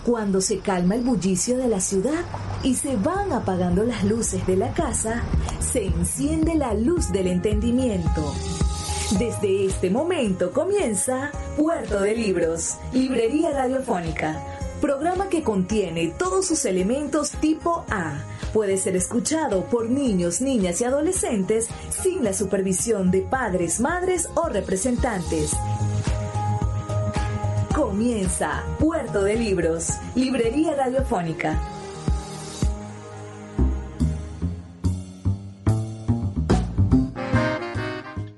Cuando se calma el bullicio de la ciudad y se van apagando las luces de la casa, se enciende la luz del entendimiento. Desde este momento comienza Puerto de Libros, librería radiofónica, programa que contiene todos sus elementos tipo A. Puede ser escuchado por niños, niñas y adolescentes sin la supervisión de padres, madres o representantes. Comienza Puerto de Libros, librería radiofónica.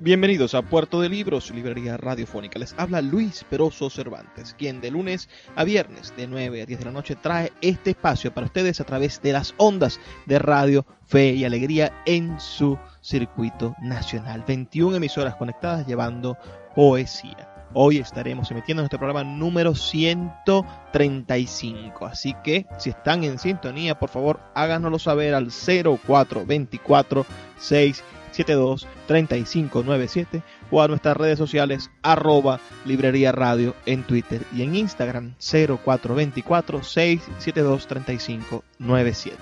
Bienvenidos a Puerto de Libros, librería radiofónica. Les habla Luis Peroso Cervantes, quien de lunes a viernes de 9 a 10 de la noche trae este espacio para ustedes a través de las ondas de Radio Fe y Alegría en su circuito nacional. 21 emisoras conectadas llevando poesía. Hoy estaremos emitiendo nuestro programa número 135. Así que si están en sintonía, por favor háganoslo saber al 0424 672 3597 o a nuestras redes sociales @librería radio en Twitter y en Instagram 0424 672 3597.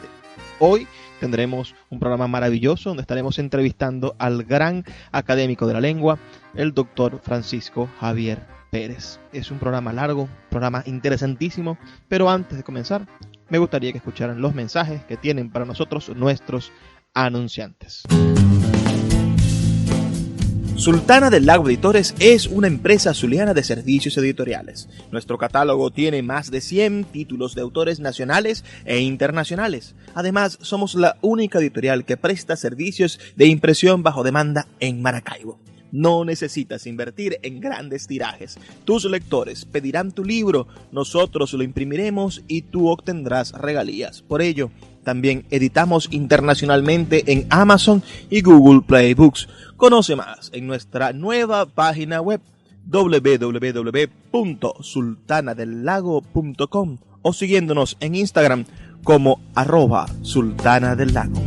Hoy tendremos un programa maravilloso donde estaremos entrevistando al gran académico de la lengua, el doctor Francisco Javier Pérez. Es un programa largo, un programa interesantísimo, pero antes de comenzar me gustaría que escucharan los mensajes que tienen para nosotros nuestros anunciantes. Sultana del Lago Editores es una empresa zuliana de servicios editoriales. Nuestro catálogo tiene más de 100 títulos de autores nacionales e internacionales. Además, somos la única editorial que presta servicios de impresión bajo demanda en Maracaibo. No necesitas invertir en grandes tirajes. Tus lectores pedirán tu libro, nosotros lo imprimiremos y tú obtendrás regalías. Por ello, también editamos internacionalmente en Amazon y Google Play Books. Conoce más en nuestra nueva página web www.sultanadelago.com o siguiéndonos en Instagram como @sultanadelago.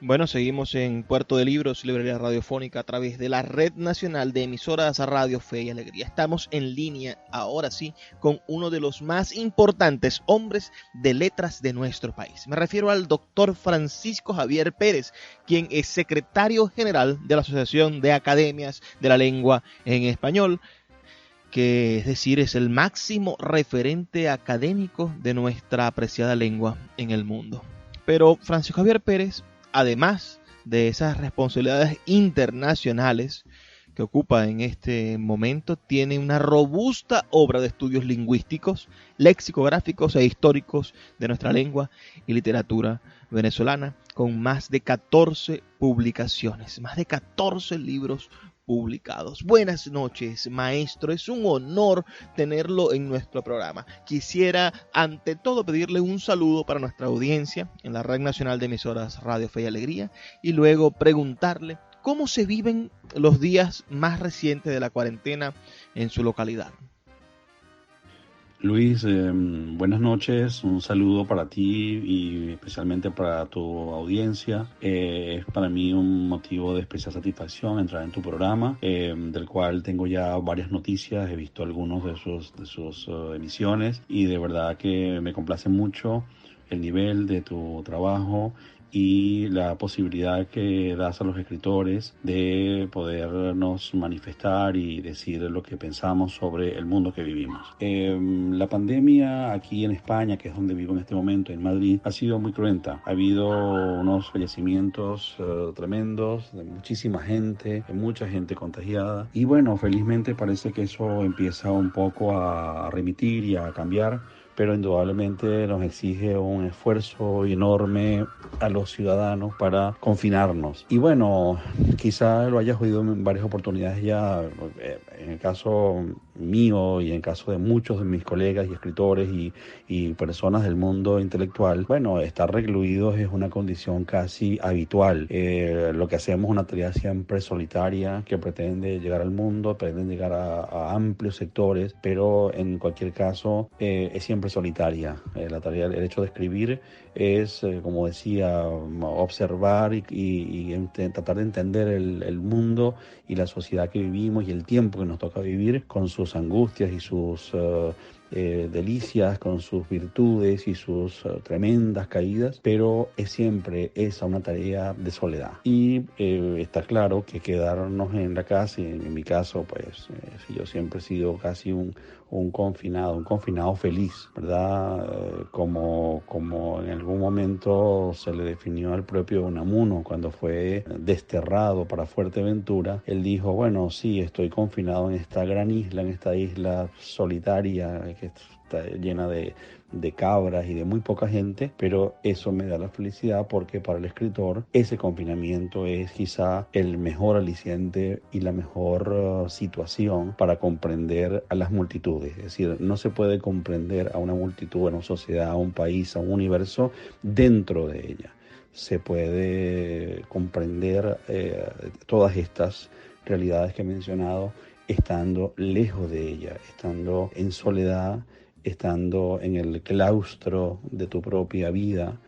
Bueno, seguimos en Puerto de Libros, librería radiofónica a través de la Red Nacional de Emisoras Radio Fe y Alegría. Estamos en línea, ahora sí, con uno de los más importantes hombres de letras de nuestro país. Me refiero al doctor Francisco Javier Pérez, quien es secretario general de la Asociación de Academias de la Lengua en Español, que es decir, es el máximo referente académico de nuestra apreciada lengua en el mundo. Pero Francisco Javier Pérez, además de esas responsabilidades internacionales que ocupa en este momento, tiene una robusta obra de estudios lingüísticos, lexicográficos e históricos de nuestra lengua y literatura venezolana, con más de 14 publicaciones, más de 14 libros publicados. Buenas noches, maestro. Es un honor tenerlo en nuestro programa. Quisiera, ante todo, pedirle un saludo para nuestra audiencia en la Red Nacional de Emisoras Radio Fe y Alegría y luego preguntarle cómo se viven los días más recientes de la cuarentena en su localidad. Luis, buenas noches, un saludo para ti y especialmente para tu audiencia. Es para mí un motivo de especial satisfacción entrar en tu programa, del cual tengo ya varias noticias, he visto algunos de sus emisiones y de verdad que me complace mucho el nivel de tu trabajo y la posibilidad que das a los escritores de podernos manifestar y decir lo que pensamos sobre el mundo que vivimos. La pandemia aquí en España, que es donde vivo en este momento, en Madrid, ha sido muy cruenta. Ha habido unos fallecimientos tremendos de muchísima gente, de mucha gente contagiada. Y bueno, felizmente parece que eso empieza un poco a remitir y a cambiar, pero indudablemente nos exige un esfuerzo enorme a los ciudadanos para confinarnos. Y bueno, quizá lo hayas oído en varias oportunidades ya, en el caso mío y en el caso de muchos de mis colegas y escritores y personas del mundo intelectual, bueno, estar recluidos es una condición casi habitual. Lo que hacemos es una tarea siempre solitaria que pretende llegar al mundo, pretende llegar a amplios sectores, pero en cualquier caso es siempre solitaria. La tarea, el hecho de escribir es, como decía, observar y tratar de entender el mundo y la sociedad que vivimos y el tiempo que nos toca vivir, con sus angustias y sus delicias, con sus virtudes y sus tremendas caídas, pero es siempre esa una tarea de soledad. Y está claro que quedarnos en la casa, y en mi caso, pues yo siempre he sido casi un confinado feliz, ¿verdad? Como en algún momento se le definió al propio Unamuno cuando fue desterrado para Fuerteventura. Él dijo, bueno, sí, estoy confinado en esta gran isla, en esta isla solitaria que está llena de cabras y de muy poca gente, pero eso me da la felicidad porque para el escritor ese confinamiento es quizá el mejor aliciente y la mejor situación para comprender a las multitudes. Es decir, no se puede comprender a una multitud, a una sociedad, a un país, a un universo dentro de ella. Se puede comprender todas estas realidades que he mencionado estando lejos de ella, estando en soledad, estando en el claustro de tu propia vida.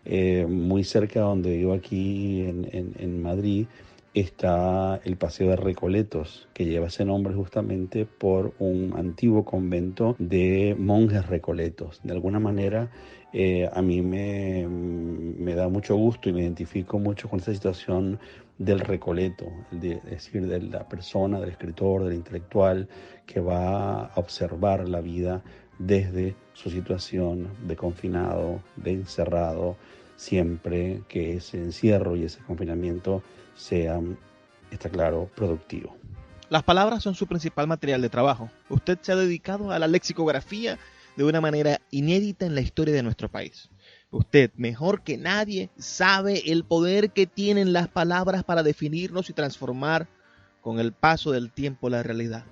Muy cerca de donde vivo aquí en Madrid está el Paseo de Recoletos, que lleva ese nombre justamente por un antiguo convento de monjes recoletos. De alguna manera a mí me da mucho gusto y me identifico mucho con esa situación del recoleto, es decir, de la persona, del escritor, del intelectual que va a observar la vida desde su situación de confinado, de encerrado, siempre que ese encierro y ese confinamiento sea, está claro, productivo. Las palabras son su principal material de trabajo. Usted se ha dedicado a la lexicografía de una manera inédita en la historia de nuestro país. Usted, mejor que nadie, sabe el poder que tienen las palabras para definirnos y transformar con el paso del tiempo la realidad.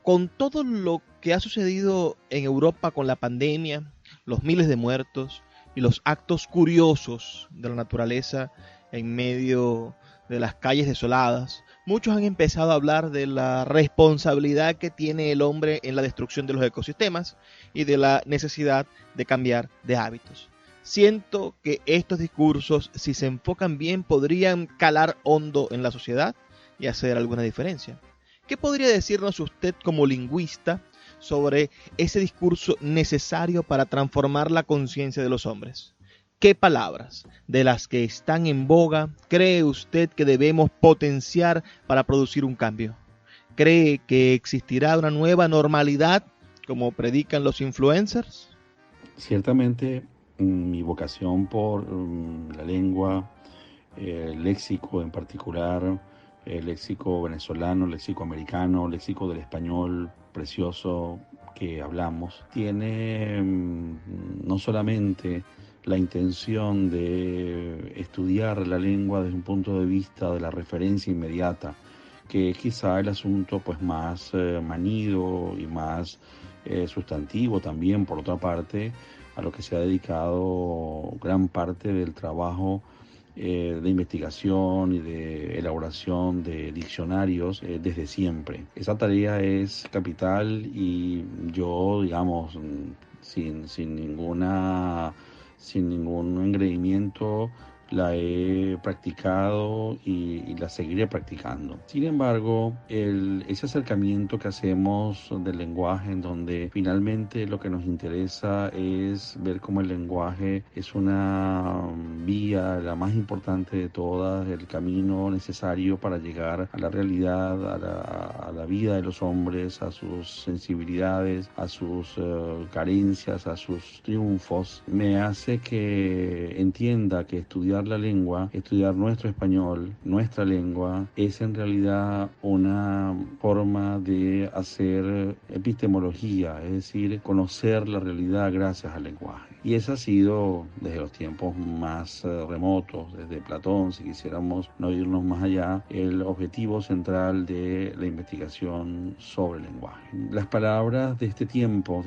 Con todo lo que ha sucedido en Europa con la pandemia, los miles de muertos y los actos curiosos de la naturaleza en medio de las calles desoladas, muchos han empezado a hablar de la responsabilidad que tiene el hombre en la destrucción de los ecosistemas y de la necesidad de cambiar de hábitos. Siento que estos discursos, si se enfocan bien, podrían calar hondo en la sociedad y hacer alguna diferencia. ¿Qué podría decirnos usted como lingüista sobre ese discurso necesario para transformar la conciencia de los hombres? ¿Qué palabras de las que están en boga cree usted que debemos potenciar para producir un cambio? ¿Cree que existirá una nueva normalidad como predican los influencers? Ciertamente mi vocación por la lengua, el léxico en particular, el léxico venezolano, el léxico americano, el léxico del español precioso que hablamos, tiene no solamente la intención de estudiar la lengua desde un punto de vista de la referencia inmediata, que es quizá el asunto pues más manido y más sustantivo también, por otra parte, a lo que se ha dedicado gran parte del trabajo de investigación y de elaboración de diccionarios desde siempre. Esa tarea es capital y yo, digamos, sin ningún engreimiento la he practicado y la seguiré practicando. Sin embargo, ese acercamiento que hacemos del lenguaje, en donde finalmente lo que nos interesa es ver cómo el lenguaje es una vía, la más importante de todas, el camino necesario para llegar a la realidad, a la vida de los hombres, a sus sensibilidades, a sus carencias, a sus triunfos, me hace que entienda que estudiar estudiar la lengua, estudiar nuestro español, nuestra lengua, es en realidad una forma de hacer epistemología, es decir, conocer la realidad gracias al lenguaje. Y ese ha sido desde los tiempos más remotos, desde Platón, si quisiéramos no irnos más allá, el objetivo central de la investigación sobre el lenguaje. Las palabras de este tiempo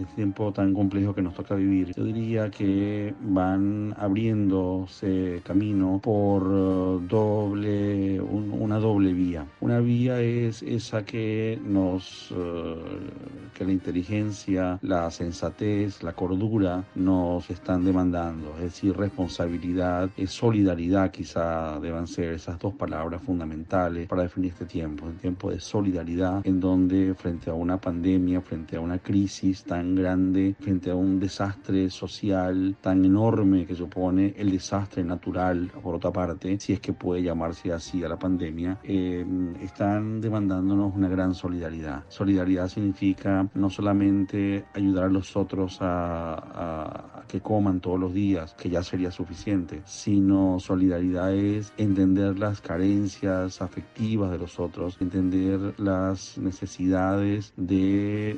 tan complejo que nos toca vivir, yo diría que van abriéndose camino por una doble vía. Una vía es esa que que la inteligencia, la sensatez, la cordura nos están demandando, es decir, responsabilidad, solidaridad quizá deban ser esas dos palabras fundamentales para definir este tiempo, un tiempo de solidaridad en donde frente a una pandemia, frente a una crisis tan grande, frente a un desastre social tan enorme que supone el desastre natural, por otra parte, si es que puede llamarse así a la pandemia, están demandándonos una gran solidaridad. Solidaridad significa no solamente ayudar a los otros a que coman todos los días, que ya sería suficiente, sino solidaridad es entender las carencias afectivas de los otros, entender las necesidades de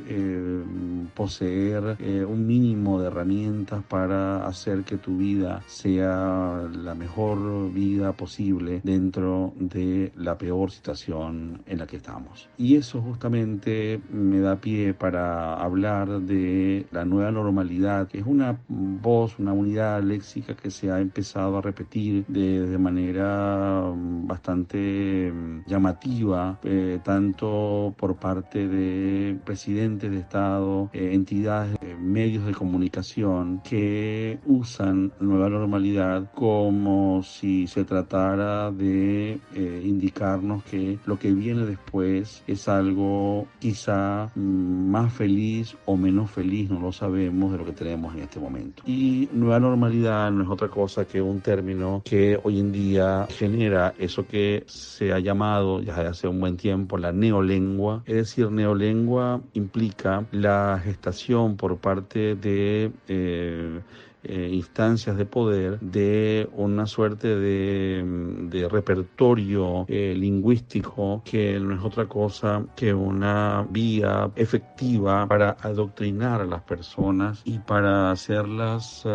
poseer un mínimo de herramientas para hacer que tu vida sea la mejor vida posible dentro de la peor situación en la que estamos. Y eso justamente me da pie para hablar de la nueva normalidad, que es una unidad léxica que se ha empezado a repetir de manera bastante llamativa, tanto por parte de presidentes de Estado, entidades, medios de comunicación que usan nueva normalidad como si se tratara de indicarnos que lo que viene después es algo quizá más feliz o menos feliz, no lo sabemos, de lo que tenemos en este momento. Y nueva normalidad no es otra cosa que un término que hoy en día genera eso que se ha llamado ya hace un buen tiempo la neolengua. Es decir, neolengua implica la gestación por parte de instancias de poder de una suerte de repertorio lingüístico que no es otra cosa que una vía efectiva para adoctrinar a las personas y para hacerlas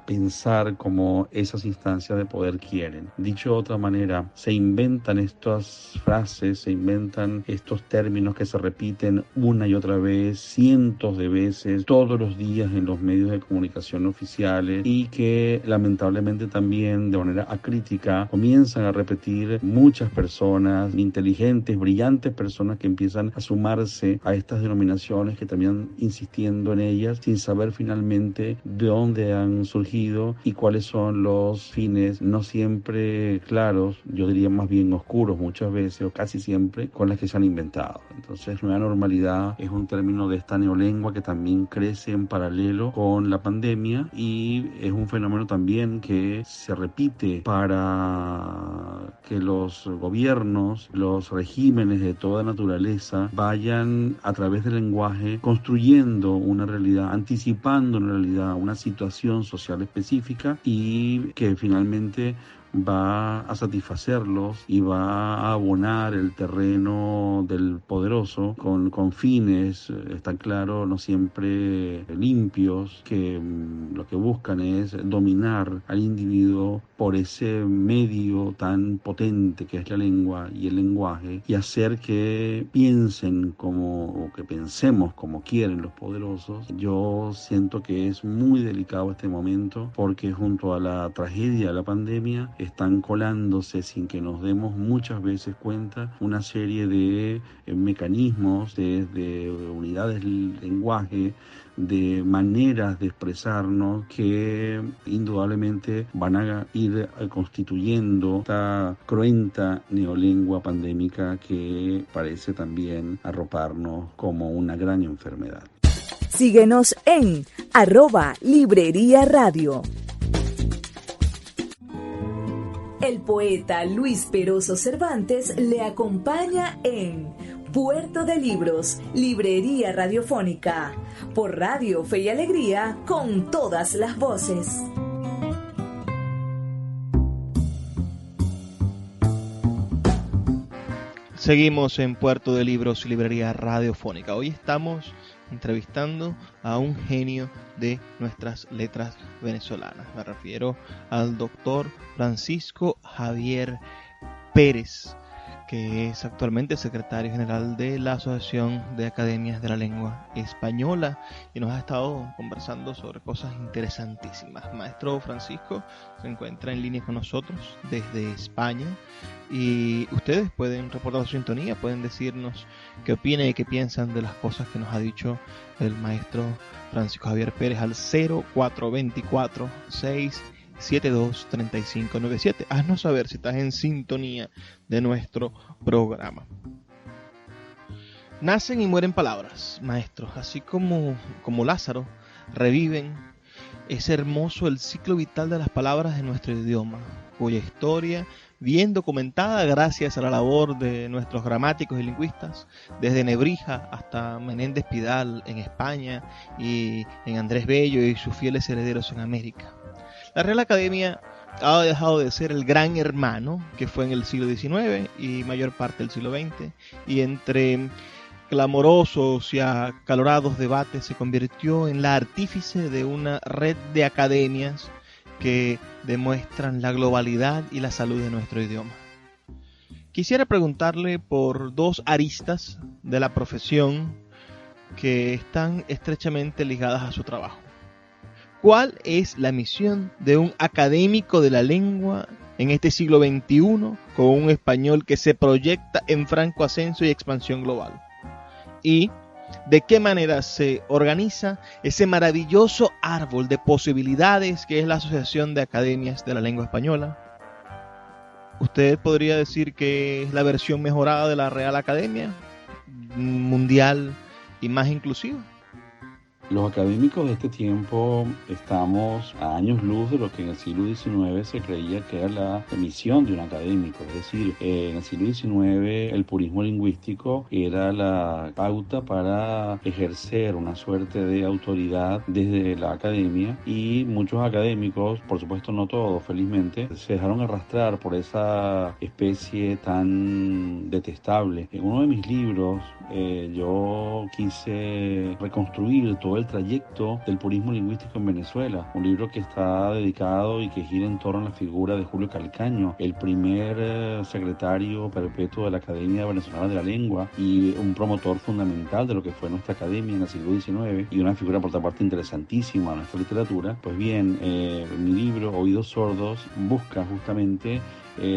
pensar como esas instancias de poder quieren. Dicho de otra manera, se inventan estas frases, se inventan estos términos que se repiten una y otra vez, cientos de veces, todos los días en los medios de comunicación oficiales, y que lamentablemente también de manera acrítica comienzan a repetir muchas personas inteligentes, brillantes personas que empiezan a sumarse a estas denominaciones, que terminan insistiendo en ellas sin saber finalmente de dónde han surgido y cuáles son los fines no siempre claros, yo diría más bien oscuros muchas veces o casi siempre, con las que se han inventado. Entonces, nueva normalidad es un término de esta neolengua que también crece en paralelo con la pandemia y es un fenómeno también que se repite para que los gobiernos, los regímenes de toda naturaleza vayan a través del lenguaje construyendo una realidad, anticipando una realidad, una situación social específica y que finalmente va a satisfacerlos y va a abonar el terreno del poderoso con fines, está claro, no siempre limpios, que lo que buscan es dominar al individuo por ese medio tan potente que es la lengua y el lenguaje y hacer que piensen o que pensemos como quieren los poderosos. Yo siento que es muy delicado este momento porque junto a la tragedia de la pandemia están colándose sin que nos demos muchas veces cuenta una serie de mecanismos, de unidades del lenguaje, de maneras de expresarnos que indudablemente van a ir constituyendo esta cruenta neolengua pandémica que parece también arroparnos como una gran enfermedad. Síguenos en @Librería Radio. El poeta Luis Peroso Cervantes le acompaña en Puerto de Libros, Librería Radiofónica, por Radio Fe y Alegría, con todas las voces. Seguimos en Puerto de Libros y Librería Radiofónica. Hoy estamos entrevistando a un genio de nuestras letras venezolanas. Me refiero al doctor Francisco Javier Pérez, que es actualmente secretario general de la Asociación de Academias de la Lengua Española, y nos ha estado conversando sobre cosas interesantísimas. Maestro Francisco se encuentra en línea con nosotros desde España, y ustedes pueden reportar su sintonía, pueden decirnos qué opinan y qué piensan de las cosas que nos ha dicho el maestro Francisco Javier Pérez al 0424 672-3597. Haznos saber si estás en sintonía de nuestro programa. Nacen y mueren palabras, maestros, así como Lázaro, reviven. Es hermoso el ciclo vital de las palabras de nuestro idioma, cuya historia, bien documentada gracias a la labor de nuestros gramáticos y lingüistas, desde Nebrija hasta Menéndez Pidal en España y en Andrés Bello y sus fieles herederos en América. La Real Academia ha dejado de ser el gran hermano que fue en el siglo XIX y mayor parte del siglo XX, y entre clamorosos y acalorados debates se convirtió en la artífice de una red de academias que demuestran la globalidad y la salud de nuestro idioma. Quisiera preguntarle por dos aristas de la profesión que están estrechamente ligadas a su trabajo. ¿Cuál es la misión de un académico de la lengua en este siglo XXI con un español que se proyecta en franco ascenso y expansión global? ¿Y de qué manera se organiza ese maravilloso árbol de posibilidades que es la Asociación de Academias de la Lengua Española? ¿Usted podría decir que es la versión mejorada de la Real Academia, mundial y más inclusiva? Los académicos de este tiempo estamos a años luz de lo que en el siglo XIX se creía que era la misión de un académico. Es decir, en el siglo XIX el purismo lingüístico era la pauta para ejercer una suerte de autoridad desde la academia, y muchos académicos, por supuesto no todos, felizmente, se dejaron arrastrar por esa especie tan detestable. En uno de mis libros yo quise reconstruir todo el trayecto del purismo lingüístico en Venezuela, un libro que está dedicado y que gira en torno a la figura de Julio Calcaño, el primer secretario perpetuo de la Academia Venezolana de la Lengua y un promotor fundamental de lo que fue nuestra academia en el siglo XIX, y una figura por otra parte interesantísima en nuestra literatura. Pues bien, mi libro Oídos Sordos busca justamente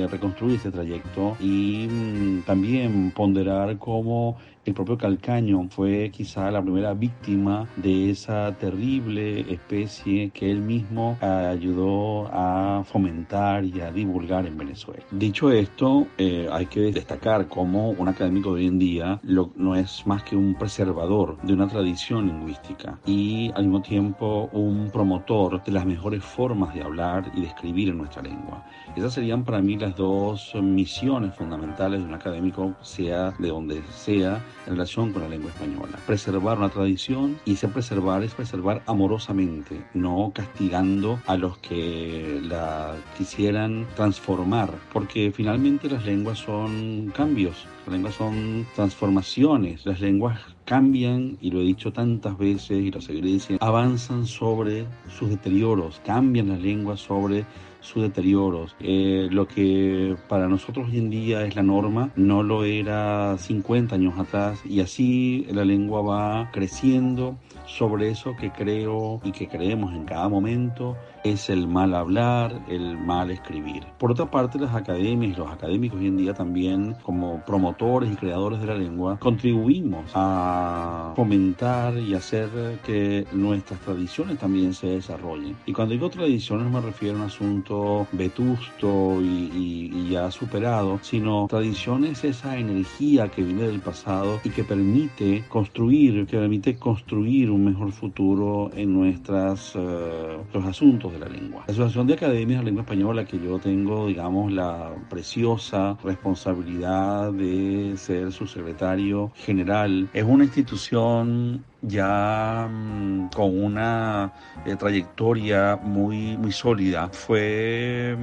reconstruir este trayecto y también ponderar cómo el propio Calcaño fue quizá la primera víctima de esa terrible especie que él mismo ayudó a fomentar y a divulgar en Venezuela. Dicho esto, hay que destacar cómo un académico de hoy en día no es más que un preservador de una tradición lingüística y al mismo tiempo un promotor de las mejores formas de hablar y de escribir en nuestra lengua. Esas serían para mí las dos misiones fundamentales de un académico, sea de donde sea, en relación con la lengua española. Preservar una tradición, y ese preservar es preservar amorosamente, no castigando a los que la quisieran transformar, porque finalmente las lenguas son cambios, las lenguas son transformaciones, las lenguas cambian, y lo he dicho tantas veces y lo seguiré diciendo, avanzan sobre sus deterioros, cambian las lenguas sobre sus deterioros. Lo que para nosotros hoy en día es la norma, no lo era 50 años atrás, y así la lengua va creciendo sobre eso que creo y que creemos en cada momento es el mal hablar, el mal escribir. Por otra parte, las academias y los académicos hoy en día también, como promotores y creadores de la lengua, contribuimos a fomentar y hacer que nuestras tradiciones también se desarrollen. Y cuando digo tradiciones no me refiero a un asunto vetusto y ya superado, sino tradiciones, esa energía que viene del pasado y que permite construir un mejor futuro en los asuntos de la lengua. La Asociación de Academias de la Lengua Española, que yo tengo, digamos, la preciosa responsabilidad de ser su secretario general, es una institución ya con una trayectoria muy, muy sólida. Fue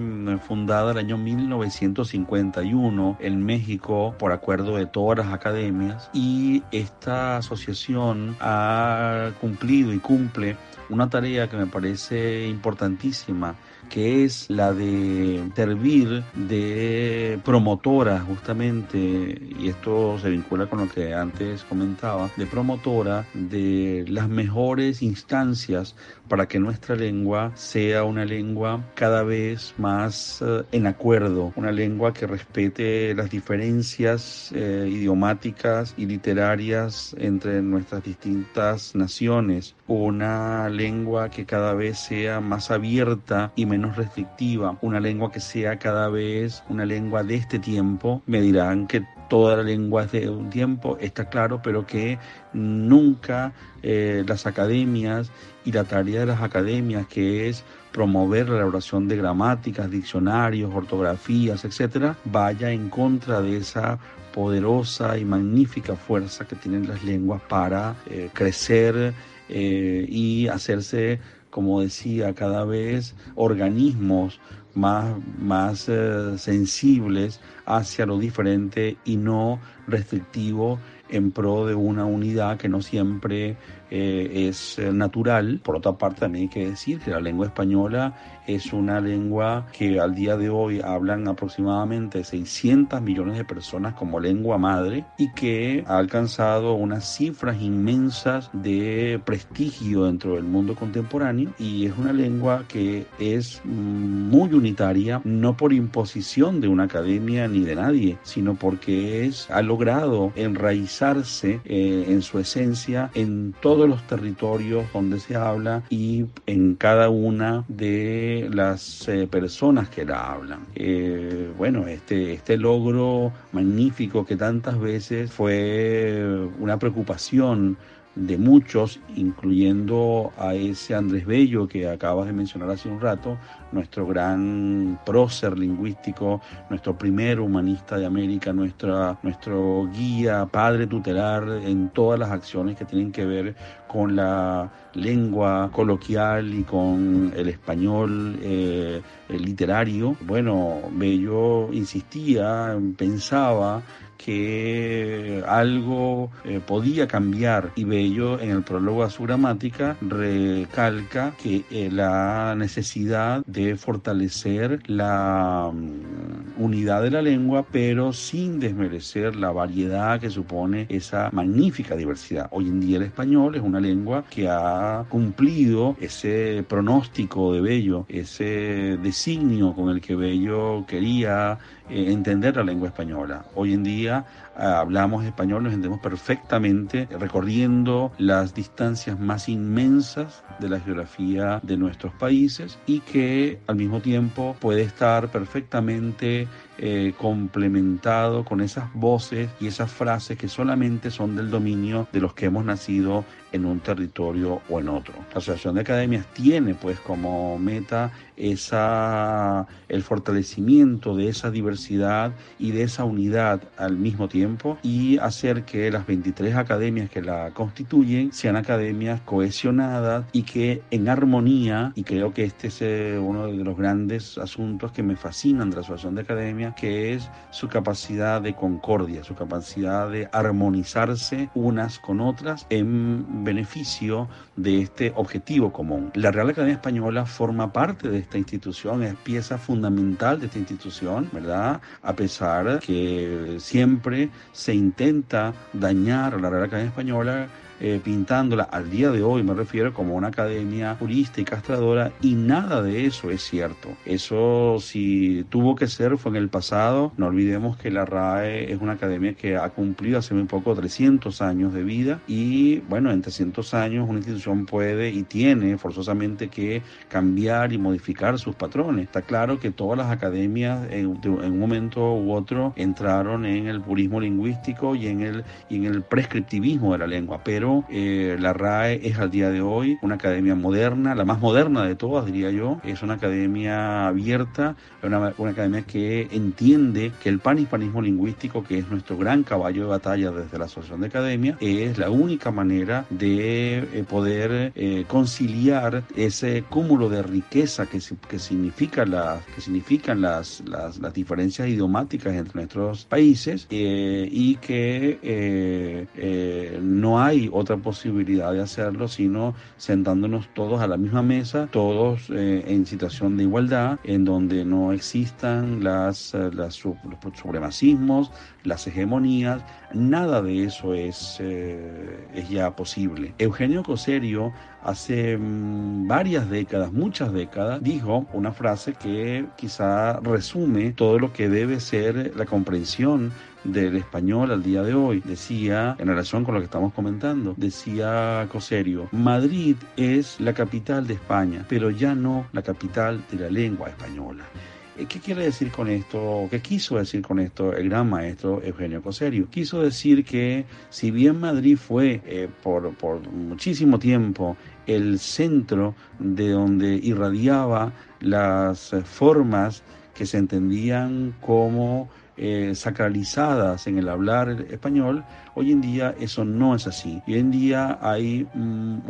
fundada el año 1951 en México por acuerdo de todas las academias, y esta asociación ha cumplido y cumple una tarea que me parece importantísima, que es la de servir de promotora, justamente, y esto se vincula con lo que antes comentaba, de promotora de las mejores instancias para que nuestra lengua sea una lengua cada vez más en acuerdo, una lengua que respete las diferencias idiomáticas y literarias entre nuestras distintas naciones, una lengua que cada vez sea más abierta y menos restrictiva, una lengua que sea cada vez una lengua de este tiempo. Me dirán que toda la lengua es de un tiempo, está claro, pero que nunca las academias y la tarea de las academias, que es promover la elaboración de gramáticas, diccionarios, ortografías, etcétera, vaya en contra de esa poderosa y magnífica fuerza que tienen las lenguas para crecer y hacerse, como decía, cada vez organismos más sensibles hacia lo diferente y no restrictivo, en pro de una unidad que no siempre es natural. Por otra parte, también hay que decir que la lengua española es una lengua que al día de hoy hablan aproximadamente 600 millones de personas como lengua madre, y que ha alcanzado unas cifras inmensas de prestigio dentro del mundo contemporáneo, y es una lengua que es muy unitaria, no por imposición de una academia ni de nadie, sino porque ha logrado enraizarse en su esencia en todos los territorios donde se habla y en cada una de las personas que la hablan. Bueno, este logro magnífico que tantas veces fue una preocupación de muchos, incluyendo a ese Andrés Bello que acabas de mencionar hace un rato, nuestro gran prócer lingüístico, nuestro primer humanista de América, nuestro guía, padre tutelar en todas las acciones que tienen que ver con la lengua coloquial y con el español literario. Bueno, Bello insistía, pensaba que algo podía cambiar, y Bello, en el prólogo a su gramática, recalca que la necesidad de fortalecer la unidad de la lengua, pero sin desmerecer la variedad que supone esa magnífica diversidad. Hoy en día el español es una lengua que ha cumplido ese pronóstico de Bello, ese designio con el que Bello quería entender la lengua española. Hoy en día hablamos español, nos entendemos perfectamente, recorriendo las distancias más inmensas de la geografía de nuestros países, y que al mismo tiempo puede estar perfectamente complementado con esas voces y esas frases que solamente son del dominio de los que hemos nacido en un territorio o en otro. La Asociación de Academias tiene pues como meta el fortalecimiento de esa diversidad y de esa unidad al mismo tiempo, y hacer que las 23 academias que la constituyen sean academias cohesionadas y que en armonía, y creo que este es uno de los grandes asuntos que me fascinan de la Asociación de Academias, que es su capacidad de concordia, su capacidad de armonizarse unas con otras en beneficio de este objetivo común. La Real Academia Española forma parte de esta institución, es pieza fundamental de esta institución, ¿verdad? A pesar que siempre se intenta dañar a la Real Academia Española, pintándola al día de hoy, me refiero, como una academia purista y castradora, y nada de eso es cierto. Eso, si tuvo que ser, fue en el pasado. No olvidemos que la RAE es una academia que ha cumplido hace muy poco 300 años de vida, y bueno, en 300 años una institución puede y tiene forzosamente que cambiar y modificar sus patrones. Está claro que todas las academias en un momento u otro entraron en el purismo lingüístico y en el prescriptivismo de la lengua, pero pero la RAE es al día de hoy una academia moderna, la más moderna de todas, diría yo. Es una academia abierta, una academia que entiende que el panhispanismo lingüístico, que es nuestro gran caballo de batalla desde la Asociación de Academia, es la única manera de poder conciliar ese cúmulo de riqueza que significan las diferencias idiomáticas entre nuestros países, y que no hay otra posibilidad de hacerlo sino sentándonos todos a la misma mesa, todos en situación de igualdad, en donde no existan los supremacismos, las hegemonías. Nada de eso es ya posible. Eugenio Coserio hace muchas décadas, dijo una frase que quizá resume todo lo que debe ser la comprensión del español al día de hoy. Decía, en relación con lo que estamos comentando, decía Coserio: Madrid es la capital de España, pero ya no la capital de la lengua española. ¿Qué quiere decir con esto? ¿Qué quiso decir con esto el gran maestro Eugenio Coserio? Quiso decir que si bien Madrid fue por muchísimo tiempo el centro de donde irradiaba las formas que se entendían como sacralizadas en el hablar español, hoy en día eso no es así. Hoy en día hay un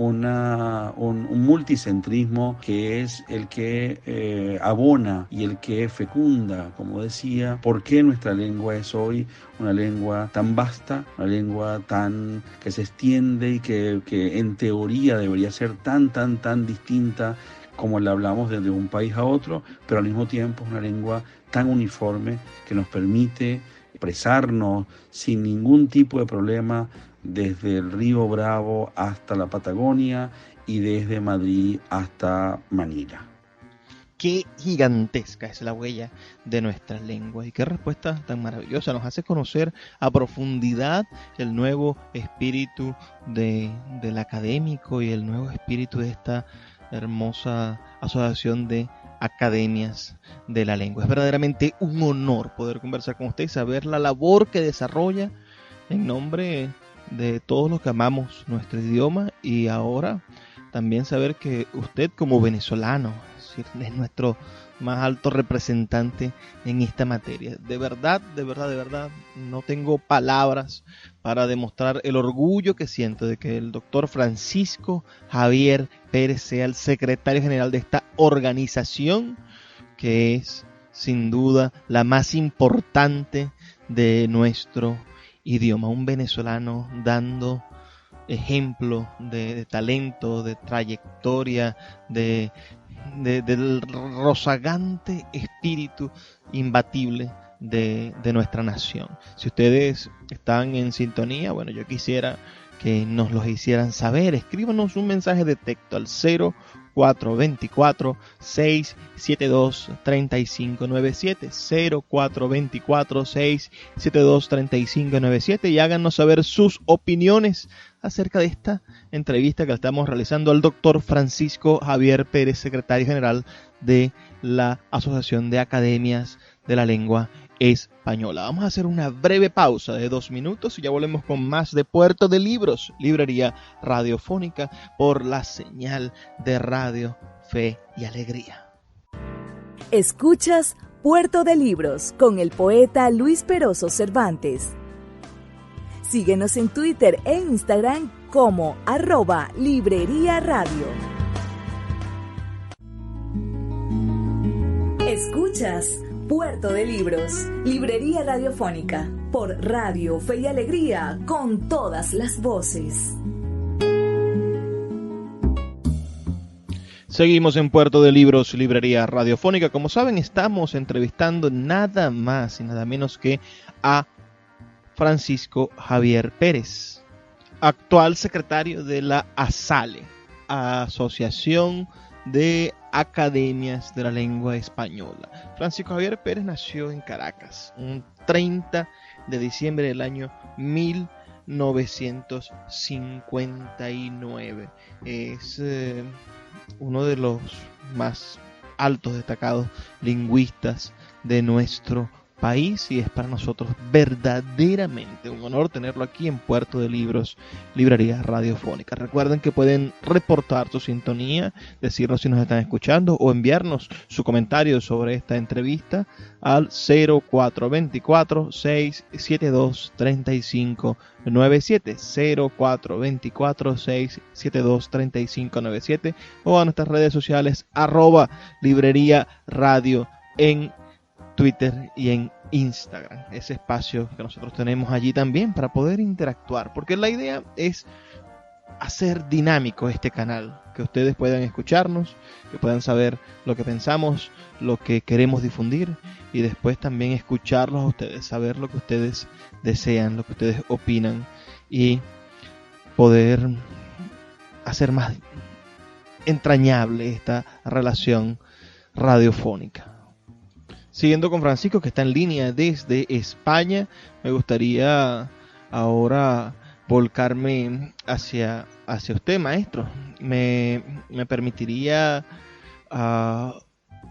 multicentrismo que es el que abona y el que fecunda, como decía, por qué nuestra lengua es hoy una lengua tan vasta, una lengua tan que se extiende y que en teoría debería ser tan distinta como la hablamos desde un país a otro, pero al mismo tiempo es una lengua tan uniforme que nos permite expresarnos sin ningún tipo de problema desde el Río Bravo hasta la Patagonia y desde Madrid hasta Manila. Qué gigantesca es la huella de nuestras lenguas y qué respuesta tan maravillosa. Nos hace conocer a profundidad el nuevo espíritu del académico y el nuevo espíritu de esta hermosa asociación de academias de la lengua. Es verdaderamente un honor poder conversar con usted y saber la labor que desarrolla en nombre de todos los que amamos nuestro idioma, y ahora también saber que usted como venezolano es nuestro más alto representante en esta materia. De verdad, no tengo palabras para demostrar el orgullo que siento de que el doctor Francisco Javier Pérez sea el secretario general de esta organización, que es sin duda la más importante de nuestro idioma. Un venezolano dando ejemplo de talento, de trayectoria, del rozagante espíritu imbatible de nuestra nación. Si ustedes están en sintonía, bueno, yo quisiera que nos los hicieran saber. Escríbanos un mensaje de texto al 0424-672-3597, 0424-672-3597, y háganos saber sus opiniones acerca de esta entrevista que estamos realizando al doctor Francisco Javier Pérez, secretario general de la Asociación de Academias de la Lengua Española. Vamos a hacer una breve pausa de 2 minutos y ya volvemos con más de Puerto de Libros, librería radiofónica por la señal de Radio Fe y Alegría. Escuchas Puerto de Libros con el poeta Luis Peroso Cervantes. Síguenos en Twitter e Instagram como @Librería Radio. Escuchas Puerto de Libros, librería radiofónica por Radio Fe y Alegría, con todas las voces. Seguimos en Puerto de Libros, librería radiofónica. Como saben, estamos entrevistando nada más y nada menos que a Francisco Javier Pérez, actual secretario de la ASALE, Asociación de Academias de la Lengua Española. Francisco Javier Pérez nació en Caracas un 30 de diciembre del año 1959. Es uno de los más altos destacados lingüistas de nuestro país, y es para nosotros verdaderamente un honor tenerlo aquí en Puerto de Libros, Librería Radiofónica. Recuerden que pueden reportar su sintonía, decirnos si nos están escuchando o enviarnos su comentario sobre esta entrevista al 0424-672-3597, 0424-672-3597, o a nuestras redes sociales @librería radio en Twitter y en Instagram, ese espacio que nosotros tenemos allí también para poder interactuar, porque la idea es hacer dinámico este canal, que ustedes puedan escucharnos, que puedan saber lo que pensamos, lo que queremos difundir, y después también escucharlos a ustedes, saber lo que ustedes desean, lo que ustedes opinan, y poder hacer más entrañable esta relación radiofónica. Siguiendo con Francisco, que está en línea desde España, me gustaría ahora volcarme hacia usted, maestro. Me permitiría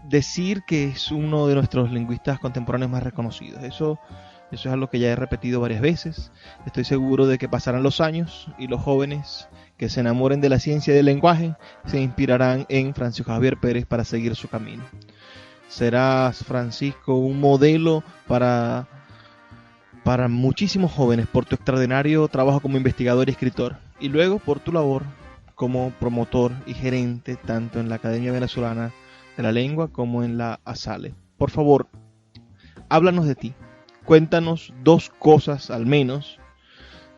decir que es uno de nuestros lingüistas contemporáneos más reconocidos. Eso es algo que ya he repetido varias veces. Estoy seguro de que pasarán los años y los jóvenes que se enamoren de la ciencia y del lenguaje se inspirarán en Francisco Javier Pérez para seguir su camino. Serás, Francisco, un modelo para muchísimos jóvenes por tu extraordinario trabajo como investigador y escritor, y luego por tu labor como promotor y gerente tanto en la Academia Venezolana de la Lengua como en la ASALE. Por favor, háblanos de ti. Cuéntanos 2 cosas al menos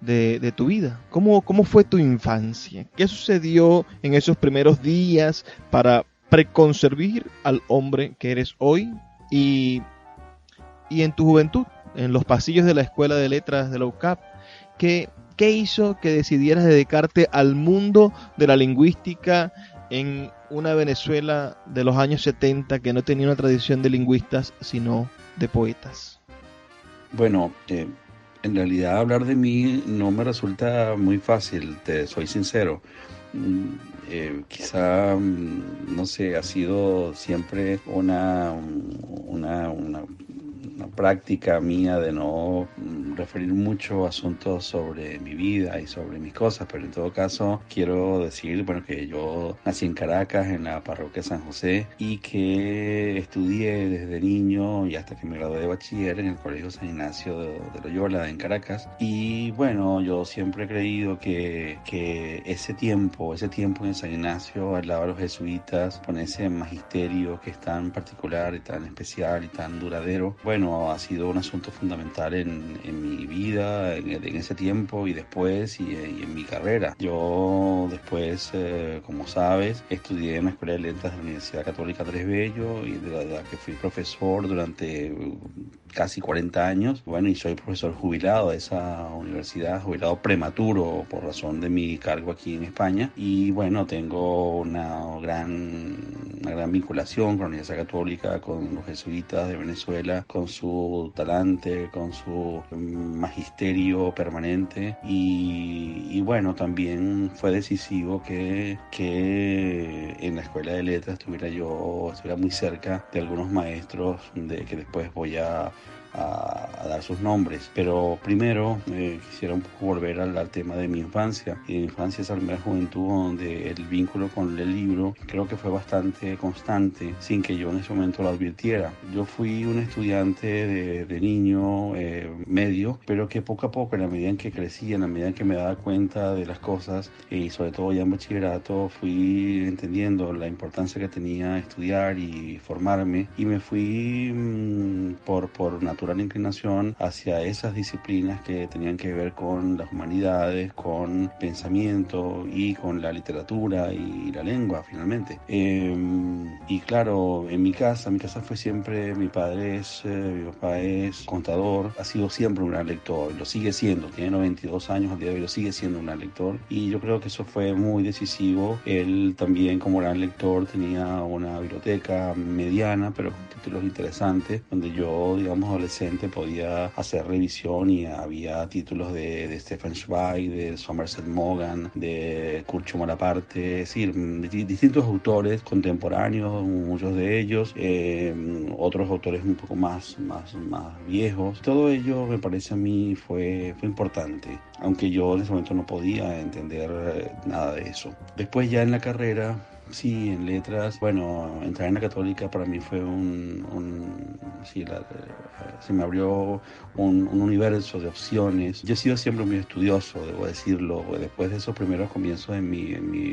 de tu vida. ¿Cómo fue tu infancia? ¿Qué sucedió en esos primeros días para preconcebir al hombre que eres hoy, y en tu juventud, en los pasillos de la Escuela de Letras de la UCAP? ¿Qué hizo que decidieras dedicarte al mundo de la lingüística en una Venezuela de los años 70 que no tenía una tradición de lingüistas, sino de poetas? Bueno, en realidad hablar de mí no me resulta muy fácil, te soy sincero. Quizá, no sé, ha sido siempre una práctica mía de no referir mucho asuntos sobre mi vida y sobre mis cosas, pero en todo caso quiero decir, bueno, que yo nací en Caracas, en la parroquia San José, y que estudié desde niño y hasta que me gradué de bachiller en el Colegio San Ignacio de Loyola en Caracas. Y bueno, yo siempre he creído que ese tiempo en San Ignacio, al lado de los jesuitas, con ese magisterio que es tan particular y tan especial y tan duradero, bueno, ha sido un asunto fundamental en mi vida, en ese tiempo y después, y en mi carrera. Yo después, como sabes, estudié en la Escuela de Letras de la Universidad Católica Andrés Bello, y de la que fui profesor durante casi 40 años. Bueno, y soy profesor jubilado de esa universidad, jubilado prematuro por razón de mi cargo aquí en España. Y bueno, tengo una gran vinculación con la Universidad Católica, con los jesuitas de Venezuela, con su talante, con su magisterio permanente. Y bueno, también fue decisivo que en la Escuela de Letras estuviera muy cerca de algunos maestros que después voy a dar sus nombres. Pero primero quisiera un poco volver al tema de mi infancia. Y mi infancia, esa primera juventud donde el vínculo con el libro creo que fue bastante constante, sin que yo en ese momento lo advirtiera. Yo fui un estudiante de niño medio, pero que poco a poco, en la medida en que crecía, en la medida en que me daba cuenta de las cosas, y sobre todo ya en bachillerato, fui entendiendo la importancia que tenía estudiar y formarme, y me fui por natural inclinación hacia esas disciplinas que tenían que ver con las humanidades, con pensamiento y con la literatura y la lengua, finalmente. Y claro, en mi casa fue siempre, mi papá es contador, ha sido siempre un gran lector, lo sigue siendo, tiene 92 años al día de hoy, lo sigue siendo un gran lector, y yo creo que eso fue muy decisivo. Él también, como gran lector, tenía una biblioteca mediana, pero con títulos interesantes, donde yo, digamos, adolescente, adolescente podía hacer revisión y había títulos de Stefan Zweig, de Somerset Maugham, de Curcio Malaparte, es decir, distintos autores contemporáneos, muchos de ellos, otros autores un poco más viejos. Todo ello me parece a mí fue importante, aunque yo en ese momento no podía entender nada de eso. Después ya en la carrera, sí, en letras, bueno, entrar en la católica para mí fue se me abrió un universo de opciones. Yo he sido siempre muy estudioso, debo decirlo. Después de esos primeros comienzos en mi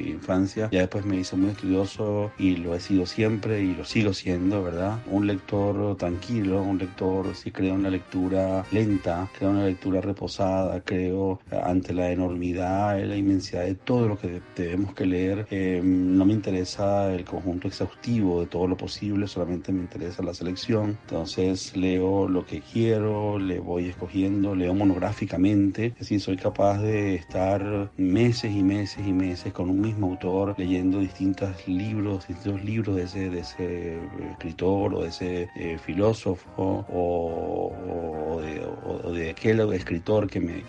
infancia, ya después me hice muy estudioso y lo he sido siempre y lo sigo siendo, ¿verdad? Un lector tranquilo, un lector, sí, creo en la lectura lenta, creo en la lectura reposada, creo ante la enormidad, la inmensidad de todo lo que tenemos que leer. No me interesa el conjunto exhaustivo de todo lo posible, solamente me interesa la selección. Entonces leo lo que quiero, le voy escogiendo, leo monográficamente, es decir, soy capaz de estar meses y meses y meses con un mismo autor leyendo distintos libros de ese escritor o de ese filósofo o de aquel escritor que me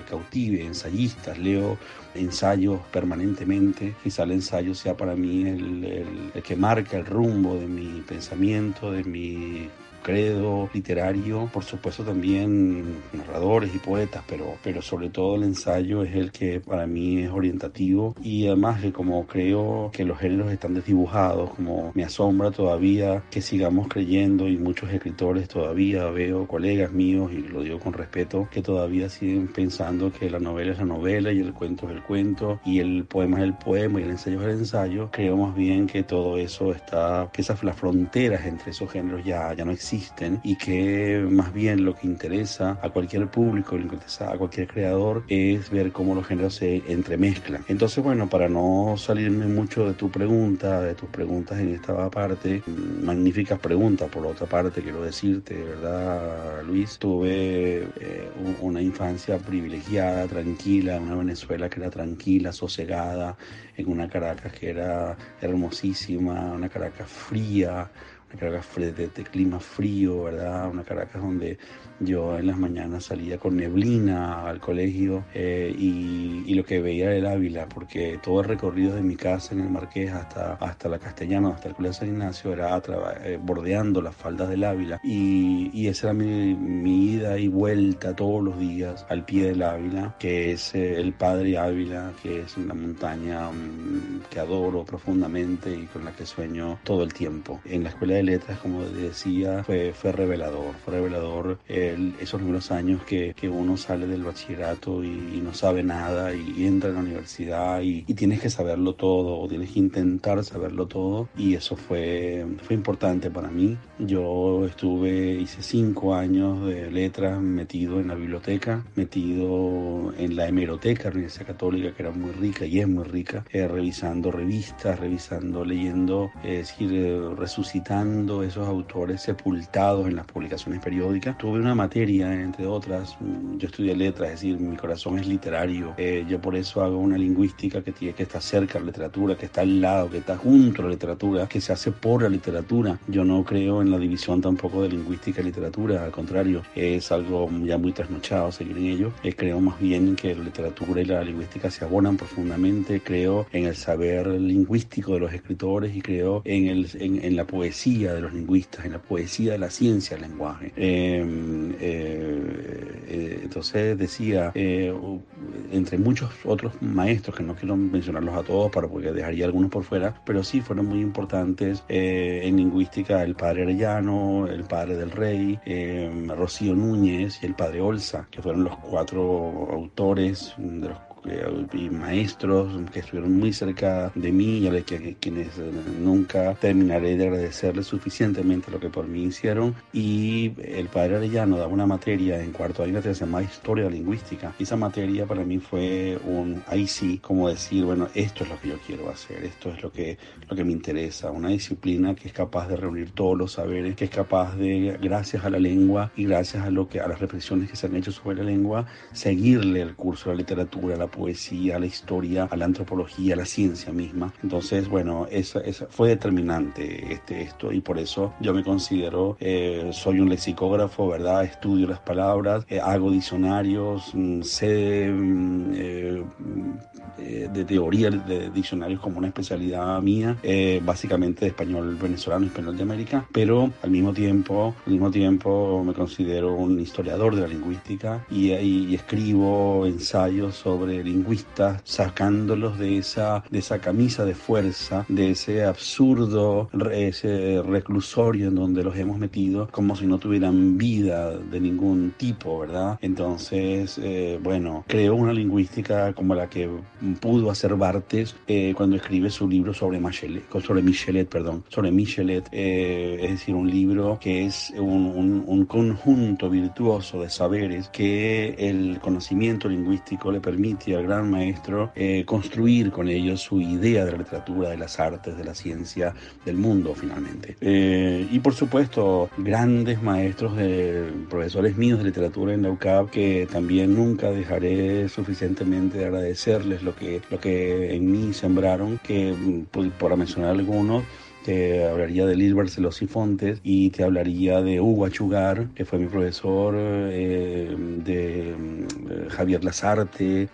cautive, ensayistas, leo ensayos permanentemente. Quizá el ensayo sea para mí el que marca el rumbo de mi pensamiento, de mi credo literario. Por supuesto también narradores y poetas, pero sobre todo el ensayo es el que para mí es orientativo, y además que como creo que los géneros están desdibujados, como me asombra todavía que sigamos creyendo, y muchos escritores todavía veo, colegas míos, y lo digo con respeto, que todavía siguen pensando que la novela es la novela y el cuento es el cuento y el poema es el poema y el ensayo es el ensayo. Creo más bien que todo eso está, que las fronteras entre esos géneros ya no existen, y que más bien lo que interesa a cualquier público, lo que interesa a cualquier creador, es ver cómo los géneros se entremezclan. Entonces, bueno, para no salirme mucho de tus preguntas en esta parte, magníficas preguntas por otra parte, quiero decirte, de verdad, Luis, tuve una infancia privilegiada, tranquila, una Venezuela que era tranquila, sosegada, en una Caracas que era hermosísima, una Caracas fría, Caracas de clima frío, ¿verdad? Una Caracas donde yo en las mañanas salía con neblina al colegio y lo que veía era el Ávila, porque todo el recorrido de mi casa en el Marqués hasta la Castellana, hasta el Colegio San Ignacio, era bordeando las faldas del Ávila, y esa era mi ida y vuelta todos los días al pie del Ávila, que es el Padre Ávila, que es una montaña que adoro profundamente y con la que sueño todo el tiempo. En la escuela de letras, como decía, fue revelador esos primeros años que uno sale del bachillerato y no sabe nada y entra en la universidad y tienes que saberlo todo, o tienes que intentar saberlo todo, y eso fue importante para mí. Yo hice 5 años de letras metido en la biblioteca, metido en la hemeroteca de la Universidad Católica, que era muy rica y es muy rica, revisando revistas, leyendo, es decir, resucitando esos autores sepultados en las publicaciones periódicas. Tuve una materia, entre otras, yo estudié letras, es decir, mi corazón es literario, yo por eso hago una lingüística que está cerca de la literatura, que está al lado, que está junto a la literatura, que se hace por la literatura. Yo no creo en la división tampoco de lingüística y literatura, al contrario, es algo ya muy trasnochado seguir en ello. Creo más bien que la literatura y la lingüística se abonan profundamente. Creo en el saber lingüístico de los escritores y creo en la poesía de los lingüistas, en la poesía de la ciencia del lenguaje. Entonces decía, entre muchos otros maestros, que no quiero mencionarlos a todos porque dejaría algunos por fuera, pero sí fueron muy importantes en lingüística el padre Arellano, el padre del Rey, Rocío Núñez y el padre Olza, que fueron los 4 autores de los y maestros que estuvieron muy cerca de mí, y a quienes nunca terminaré de agradecerles suficientemente lo que por mí hicieron. Y el padre Arellano daba una materia en cuarto año que se llama Historia Lingüística, y esa materia para mí fue ahí sí, como decir, bueno, esto es lo que yo quiero hacer, esto es lo que me interesa, una disciplina que es capaz de reunir todos los saberes, que es capaz de, gracias a la lengua y gracias a las reflexiones que se han hecho sobre la lengua, seguirle el curso a la literatura, a la poesía, a la historia, a la antropología, a la ciencia misma. Entonces, bueno, esa fue determinante esto, y por eso yo me considero, soy un lexicógrafo, ¿verdad? Estudio las palabras, hago diccionarios, sé de teoría de diccionarios como una especialidad mía, básicamente de español venezolano, español de América, pero al mismo tiempo me considero un historiador de la lingüística y escribo ensayos sobre lingüistas, sacándolos de esa camisa de fuerza, de ese absurdo, ese reclusorio en donde los hemos metido como si no tuvieran vida de ningún tipo, ¿verdad? Entonces, bueno, creo una lingüística como la que pudo hacer Barthes cuando escribe su libro sobre Michelet, es decir, un libro que es un conjunto virtuoso de saberes que el conocimiento lingüístico le permite al gran maestro construir con ellos su idea de la literatura, de las artes, de la ciencia, del mundo finalmente. Y por supuesto, grandes maestros, profesores míos de literatura en la UCAP, que también nunca dejaré suficientemente de agradecerles lo que en mí sembraron, que por mencionar algunos, te hablaría de Lil Barcelos y Fontes, y te hablaría de Hugo Achugar, que fue mi profesor, de Javier Lasarte,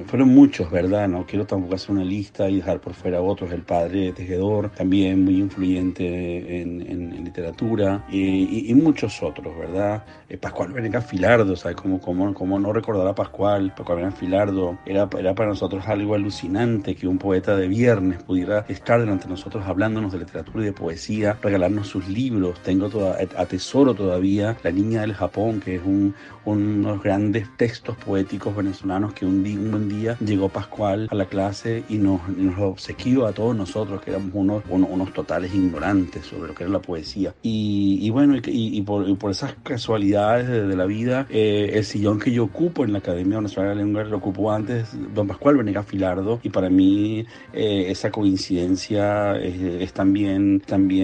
fueron muchos, ¿verdad? No quiero tampoco hacer una lista y dejar por fuera otros, el padre Tejedor, también muy influyente en literatura, y muchos otros, ¿verdad? Pascual Venegas Filardo, ¿sabes? Cómo no recordar a Pascual Venegas Filardo, era para nosotros algo alucinante que un poeta de viernes pudiera estar delante de nosotros hablando de literatura y de poesía, regalarnos sus libros. Atesoro todavía La Niña del Japón, que es unos grandes textos poéticos venezolanos que un buen día llegó Pascual a la clase y nos obsequió a todos nosotros, que éramos unos totales ignorantes sobre lo que era la poesía. Y bueno, por esas casualidades de la vida, el sillón que yo ocupo en la Academia Venezolana de la Lengua lo ocupó antes don Pascual Venegas Filardo, y para mí esa coincidencia es también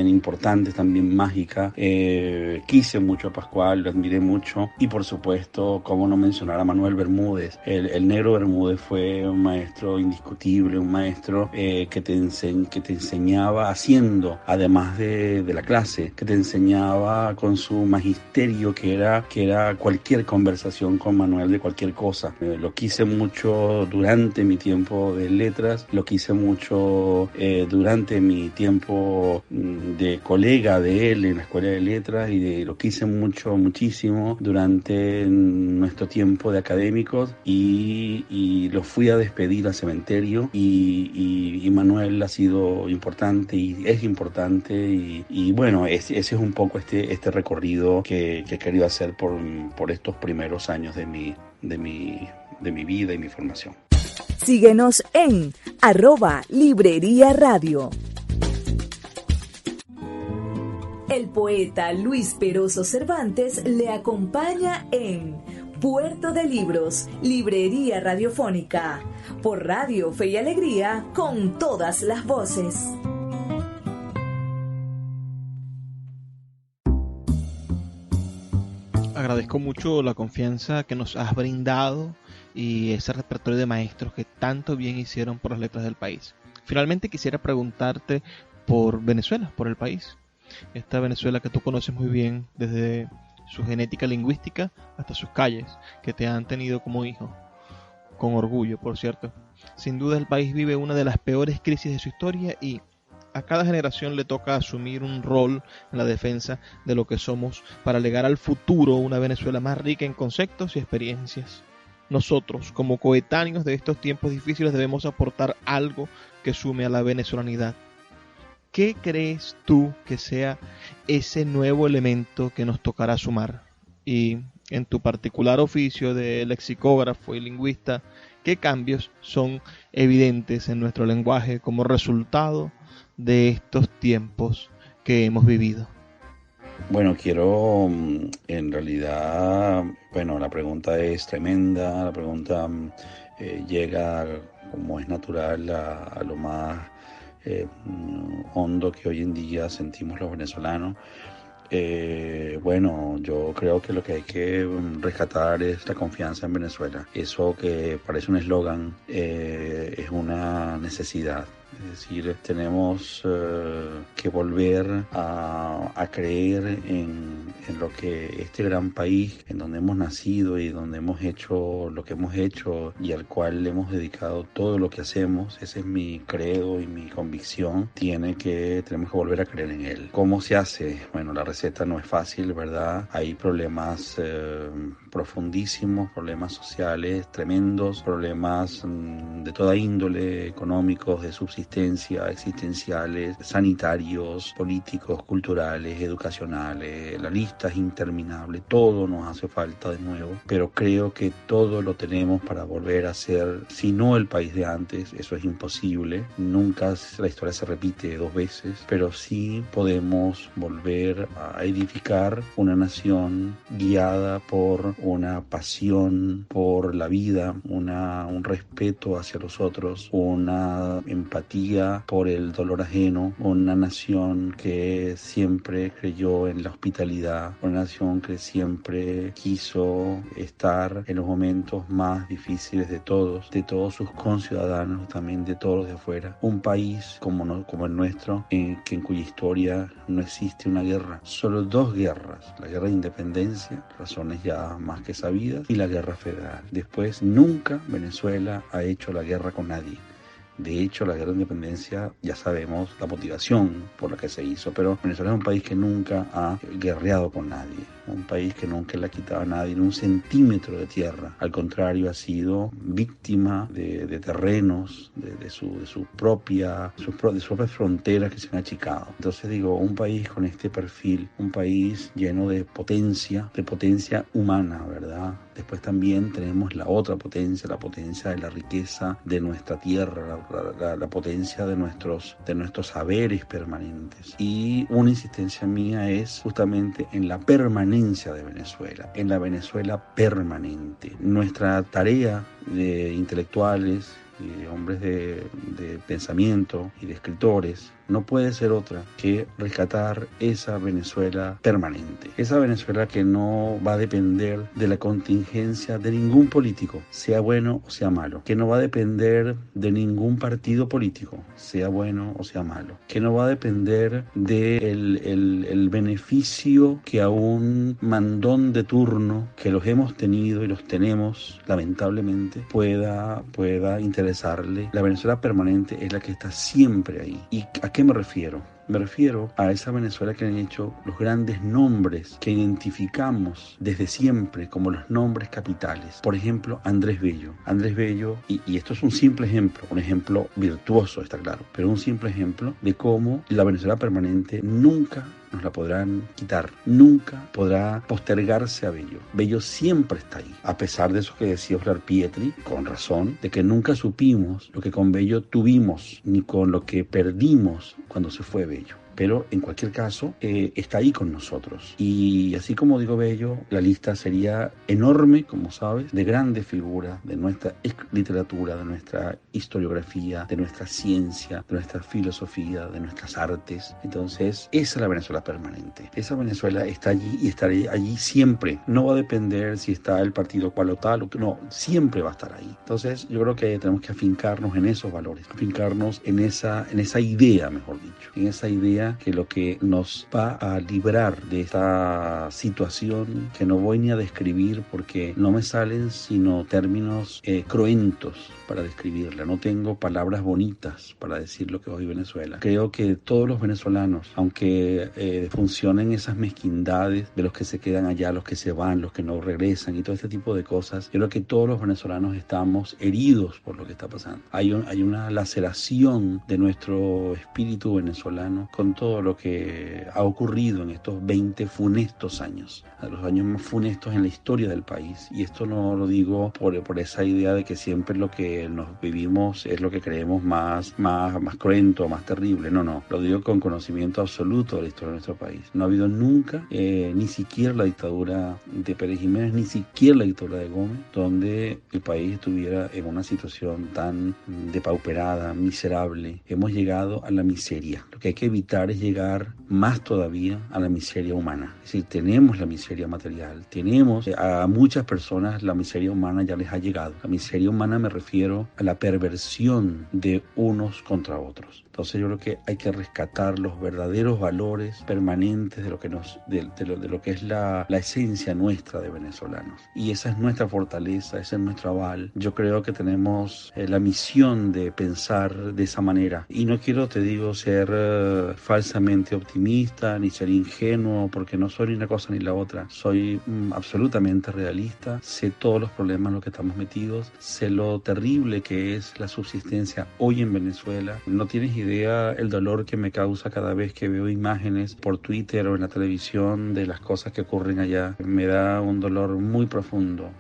importante, también mágica. Quise mucho a Pascual, lo admiré mucho, y por supuesto, cómo no mencionar a Manuel Bermúdez. El negro Bermúdez fue un maestro indiscutible, un maestro que te enseñaba haciendo, además de la clase, que te enseñaba con su magisterio, que era cualquier conversación con Manuel de cualquier cosa. Lo quise mucho durante mi tiempo de letras, lo quise mucho durante mi tiempo de colega de él en la Escuela de Letras, y lo quise muchísimo durante nuestro tiempo de académicos, y lo fui a despedir al cementerio, y Manuel ha sido importante y es importante, y bueno, ese es un poco este recorrido que he querido hacer por estos primeros años de mi vida y mi formación. Síguenos en @Librería Radio. El poeta Luis Peroso Cervantes le acompaña en Puerto de Libros, Librería Radiofónica, por Radio Fe y Alegría, con todas las voces. Agradezco mucho la confianza que nos has brindado y ese repertorio de maestros que tanto bien hicieron por las letras del país. Finalmente quisiera preguntarte por Venezuela, por el país. Esta Venezuela que tú conoces muy bien, desde su genética lingüística hasta sus calles, que te han tenido como hijo, con orgullo, por cierto. Sin duda el país vive una de las peores crisis de su historia, y a cada generación le toca asumir un rol en la defensa de lo que somos para legar al futuro una Venezuela más rica en conceptos y experiencias. Nosotros, como coetáneos de estos tiempos difíciles, debemos aportar algo que sume a la venezolanidad. ¿Qué crees tú que sea ese nuevo elemento que nos tocará sumar? Y en tu particular oficio de lexicógrafo y lingüista, ¿qué cambios son evidentes en nuestro lenguaje como resultado de estos tiempos que hemos vivido? Bueno, quiero, en realidad, la pregunta es tremenda, la pregunta llega, como es natural, a lo más hondo que hoy en día sentimos los venezolanos. Bueno, yo creo que lo que hay que rescatar es la confianza en Venezuela. Eso que parece un eslogan es una necesidad. Es decir, tenemos que volver a creer en lo que este gran país, en donde hemos nacido y donde hemos hecho lo que hemos hecho y al cual le hemos dedicado todo lo que hacemos, ese es mi credo y mi convicción, tenemos que volver a creer en él. ¿Cómo se hace? Bueno, la receta no es fácil, ¿verdad? Hay problemas profundísimos, problemas sociales tremendos, problemas de toda índole, económicos, de subsistencia, existenciales, sanitarios, políticos, culturales, educacionales. La lista es interminable, todo nos hace falta de nuevo, pero creo que todo lo tenemos para volver a ser, si no el país de antes, eso es imposible, nunca la historia se repite dos veces, pero sí podemos volver a edificar una nación guiada por una pasión por la vida, un respeto hacia los otros, una empatía por el dolor ajeno, una nación que siempre creyó en la hospitalidad, una nación que siempre quiso estar en los momentos más difíciles de todos sus conciudadanos, también de todos los de afuera. Un país como el nuestro, en cuya historia no existe una guerra, solo dos guerras: la guerra de independencia, razones ya más que sabidas, y la guerra federal. Después, nunca Venezuela ha hecho la guerra con nadie. De hecho, la guerra de independencia ya sabemos la motivación por la que se hizo, pero Venezuela es un país que nunca ha guerreado con nadie, un país que nunca le ha quitado a nadie ni un centímetro de tierra. Al contrario, ha sido víctima de terrenos, de sus propias fronteras que se han achicado. Entonces digo, un país con este perfil, un país lleno de potencia humana, ¿verdad? Después también tenemos la otra potencia, la potencia de la riqueza de nuestra tierra, la potencia de nuestros saberes permanentes. Y una insistencia mía es justamente en la permanencia de Venezuela, en la Venezuela permanente. Nuestra tarea de intelectuales y de hombres de pensamiento y de escritores no puede ser otra que rescatar esa Venezuela permanente. Esa Venezuela que no va a depender de la contingencia de ningún político, sea bueno o sea malo. Que no va a depender de ningún partido político, sea bueno o sea malo. Que no va a depender del beneficio que a un mandón de turno, que los hemos tenido y los tenemos lamentablemente, pueda interesarle. La Venezuela permanente es la que está siempre ahí. ¿Y a qué me refiero? Me refiero a esa Venezuela que han hecho los grandes nombres que identificamos desde siempre como los nombres capitales. Por ejemplo, Andrés Bello. Andrés Bello, y esto es un simple ejemplo, un ejemplo virtuoso, está claro, pero un simple ejemplo de cómo la Venezuela permanente nunca nos la podrán quitar, nunca podrá postergarse a Bello. Bello siempre está ahí, a pesar de eso que decía Oslar Pietri, con razón, de que nunca supimos lo que con Bello tuvimos, ni con lo que perdimos cuando se fue Bello. Pero en cualquier caso está ahí con nosotros. Y así como digo Bello, la lista sería enorme, como sabes, de grandes figuras de nuestra literatura, de nuestra historiografía, de nuestra ciencia, de nuestra filosofía, de nuestras artes. Entonces, esa es la Venezuela permanente. Esa Venezuela está allí y estará allí siempre. No va a depender si está el partido cual o tal, no, siempre va a estar ahí. Entonces, yo creo que tenemos que afincarnos en esos valores, afincarnos en esa idea, mejor dicho, en esa idea que lo que nos va a librar de esta situación que no voy ni a describir porque no me salen sino términos cruentos para describirla. No tengo palabras bonitas para decir lo que es hoy Venezuela. Creo que todos los venezolanos, aunque funcionen esas mezquindades de los que se quedan allá, los que se van, los que no regresan y todo este tipo de cosas, yo creo que todos los venezolanos estamos heridos por lo que está pasando. Hay una laceración de nuestro espíritu venezolano con todo lo que ha ocurrido en estos 20 funestos años, los años más funestos en la historia del país. Y esto no lo digo por esa idea de que siempre lo que nos vivimos es lo que creemos más cruento, más terrible. No, lo digo con conocimiento absoluto de la historia de nuestro país. No ha habido nunca, ni siquiera la dictadura de Pérez Jiménez, ni siquiera la dictadura de Gómez, donde el país estuviera en una situación tan depauperada, miserable. Hemos llegado a la miseria. Lo que hay que evitar evitar es llegar más todavía a la miseria humana. Es decir, tenemos la miseria material, tenemos a muchas personas la miseria humana ya les ha llegado. La miseria humana me refiero a la perversión de unos contra otros. Entonces yo creo que hay que rescatar los verdaderos valores permanentes de lo que de lo que es la esencia nuestra de venezolanos. Y esa es nuestra fortaleza, ese es nuestro aval. Yo creo que tenemos la misión de pensar de esa manera. Y no quiero, te digo, ser falsamente optimista ni ser ingenuo, porque no soy ni una cosa ni la otra. Soy absolutamente realista. Sé todos los problemas en los que estamos metidos. Sé lo terrible que es la subsistencia hoy en Venezuela. No tienes idea el dolor que me causa cada vez que veo imágenes por Twitter o en la televisión de las cosas que ocurren allá. Me da un dolor muy profundo,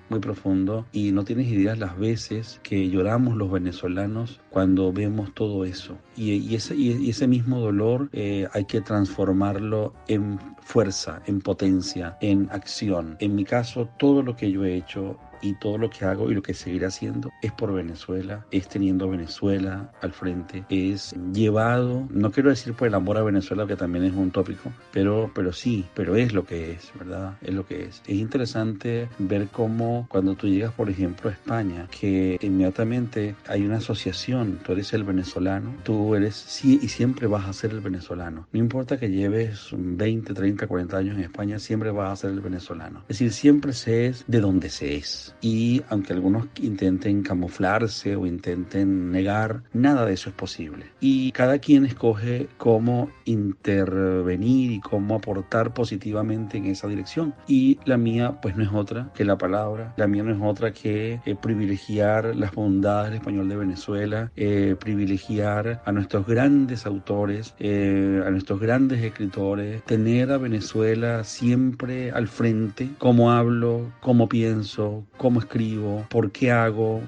y no tienes idea las veces que lloramos los venezolanos cuando vemos todo eso. Y ese mismo dolor hay que transformarlo en fuerza, en potencia, en acción. En mi caso, todo lo que yo he hecho y todo lo que hago y lo que seguiré haciendo es por Venezuela, es teniendo Venezuela al frente, es llevado, no quiero decir por el amor a Venezuela, que también es un tópico, pero sí, pero es lo que es, ¿verdad? Es lo que es. Es interesante ver cómo cuando tú llegas, por ejemplo, a España, que inmediatamente hay una asociación, tú eres el venezolano, tú eres, sí, y siempre vas a ser el venezolano. No importa que lleves 20, 30, 40 años en España, siempre vas a ser el venezolano. Es decir, siempre se es de donde se es. Y aunque algunos intenten camuflarse o intenten negar, nada de eso es posible. Y cada quien escoge cómo intervenir y cómo aportar positivamente en esa dirección. Y la mía, pues, no es otra que la palabra. La mía no es otra que privilegiar las bondades del español de Venezuela, privilegiar a nuestros grandes autores, a nuestros grandes escritores, tener a Venezuela siempre al frente, cómo hablo, cómo pienso, cómo escribo, por qué hago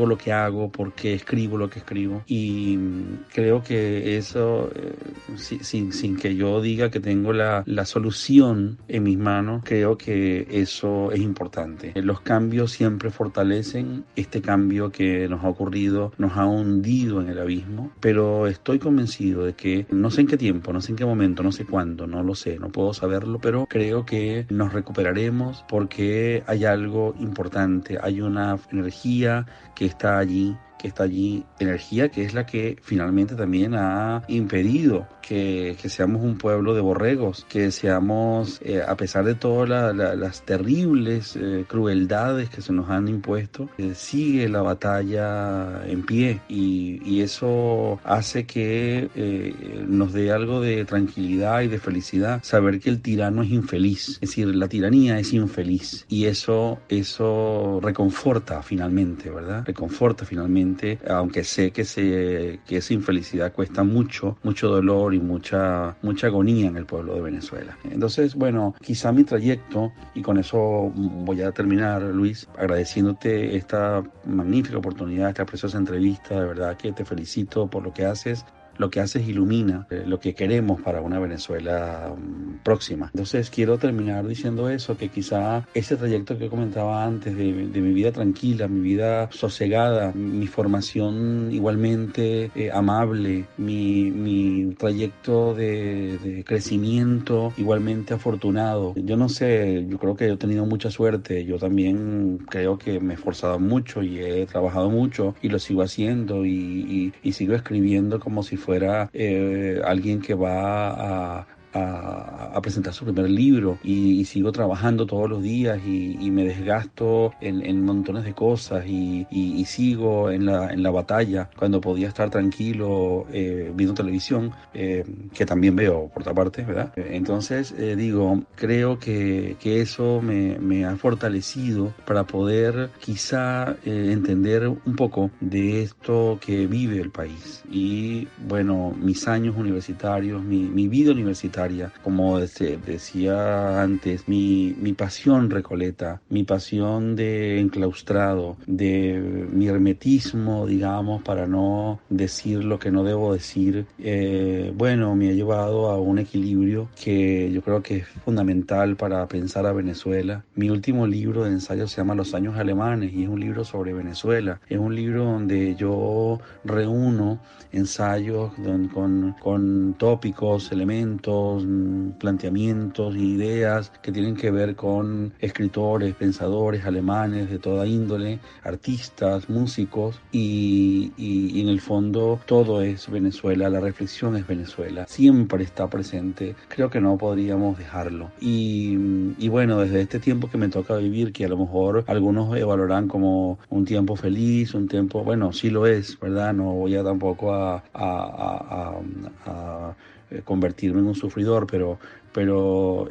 lo que hago, por qué escribo lo que escribo. Y creo que eso, sin que yo diga que tengo la solución en mis manos, creo que eso es importante. Los cambios siempre fortalecen. Este cambio que nos ha ocurrido nos ha hundido en el abismo, pero estoy convencido de que no sé en qué tiempo, no sé en qué momento, no sé cuándo, no lo sé, no puedo saberlo, pero creo que nos recuperaremos porque hay algo importante, hay una energía que está allí, energía que es la que finalmente también ha impedido que seamos un pueblo de borregos, que seamos, a pesar de todas las terribles crueldades que se nos han impuesto, sigue la batalla en pie, y eso hace que nos dé algo de tranquilidad y de felicidad, saber que el tirano es infeliz, es decir, la tiranía es infeliz, y eso reconforta finalmente, ¿verdad? Reconforta finalmente, aunque sé que esa infelicidad cuesta mucho dolor y mucha agonía en el pueblo de Venezuela. Entonces, bueno, quizá mi trayecto, y con eso voy a terminar, Luis, agradeciéndote esta magnífica oportunidad, esta preciosa entrevista. De verdad que te felicito por lo que haces. Lo que haces ilumina lo que queremos para una Venezuela próxima. Entonces quiero terminar diciendo eso, que quizá ese trayecto que comentaba antes de mi vida tranquila, mi vida sosegada, mi formación igualmente amable, mi trayecto de crecimiento igualmente afortunado. Yo no sé, yo creo que he tenido mucha suerte. Yo también creo que me he esforzado mucho y he trabajado mucho y lo sigo haciendo y sigo escribiendo como si fuera alguien que va a presentar su primer libro, y sigo trabajando todos los días y me desgasto en montones de cosas y sigo en la batalla cuando podía estar tranquilo viendo televisión, que también veo por otra parte, ¿verdad? Entonces creo que eso me ha fortalecido para poder quizá entender un poco de esto que vive el país. Y bueno, mis años universitarios, mi vida universitaria necesaria. Como decía antes, mi pasión recoleta, mi pasión de enclaustrado, de mi hermetismo, digamos, para no decir lo que no debo decir, me ha llevado a un equilibrio que yo creo que es fundamental para pensar a Venezuela. Mi último libro de ensayo se llama Los años alemanes y es un libro sobre Venezuela. Es un libro donde yo reúno ensayos con tópicos, elementos, planteamientos, ideas que tienen que ver con escritores, pensadores alemanes de toda índole, artistas, músicos y en el fondo todo es Venezuela, la reflexión es Venezuela, siempre está presente, creo que no podríamos dejarlo. Y bueno, desde este tiempo que me toca vivir, que a lo mejor algunos evaluarán como un tiempo feliz, un tiempo, bueno, sí lo es, ¿verdad? No voy a tampoco a convertirme en un sufridor, pero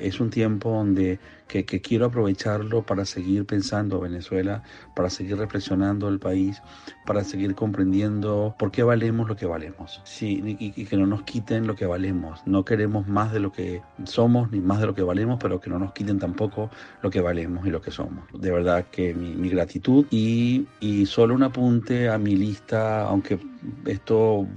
es un tiempo donde que quiero aprovecharlo para seguir pensando Venezuela, para seguir reflexionando el país, para seguir comprendiendo por qué valemos lo que valemos, sí, y que no nos quiten lo que valemos. No queremos más de lo que somos ni más de lo que valemos, pero que no nos quiten tampoco lo que valemos y lo que somos. De verdad que mi gratitud y solo un apunte a mi lista, aunque esto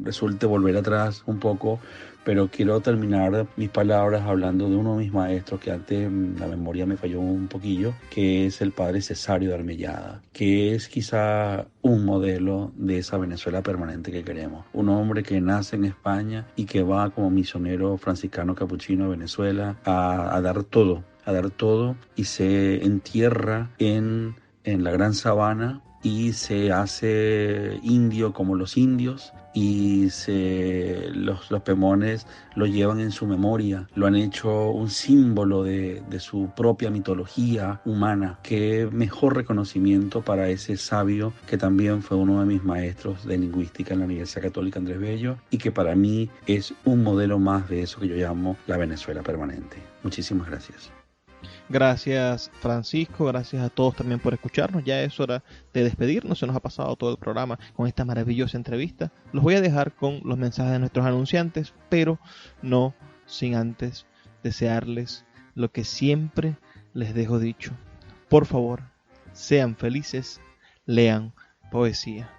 resulte volver atrás un poco, pero quiero terminar mis palabras hablando de uno de mis maestros que antes la memoria me falló un poquillo, que es el padre Cesario de Armellada, que es quizá un modelo de esa Venezuela permanente que queremos. Un hombre que nace en España y que va como misionero franciscano capuchino a Venezuela a dar todo y se entierra en la gran sabana y se hace indio como los indios y los pemones lo llevan en su memoria, lo han hecho un símbolo de su propia mitología humana. Qué mejor reconocimiento para ese sabio que también fue uno de mis maestros de lingüística en la Universidad Católica Andrés Bello y que para mí es un modelo más de eso que yo llamo la Venezuela permanente. Muchísimas gracias. Gracias, Francisco, gracias a todos también por escucharnos. Ya es hora de despedirnos, se nos ha pasado todo el programa con esta maravillosa entrevista. Los voy a dejar con los mensajes de nuestros anunciantes, pero no sin antes desearles lo que siempre les dejo dicho. Por favor, sean felices, lean poesía.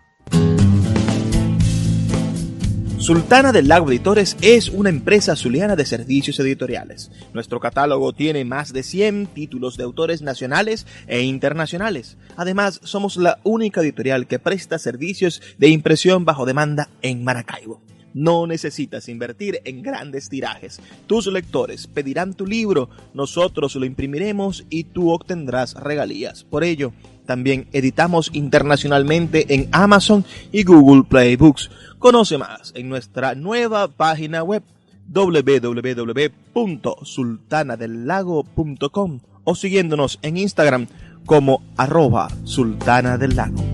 Sultana del Lago Editores es una empresa zuliana de servicios editoriales. Nuestro catálogo tiene más de 100 títulos de autores nacionales e internacionales. Además, somos la única editorial que presta servicios de impresión bajo demanda en Maracaibo. No necesitas invertir en grandes tirajes. Tus lectores pedirán tu libro, nosotros lo imprimiremos y tú obtendrás regalías. Por ello, también editamos internacionalmente en Amazon y Google Play Books. Conoce más en nuestra nueva página web www.sultanadelago.com o siguiéndonos en Instagram como @sultanadelago.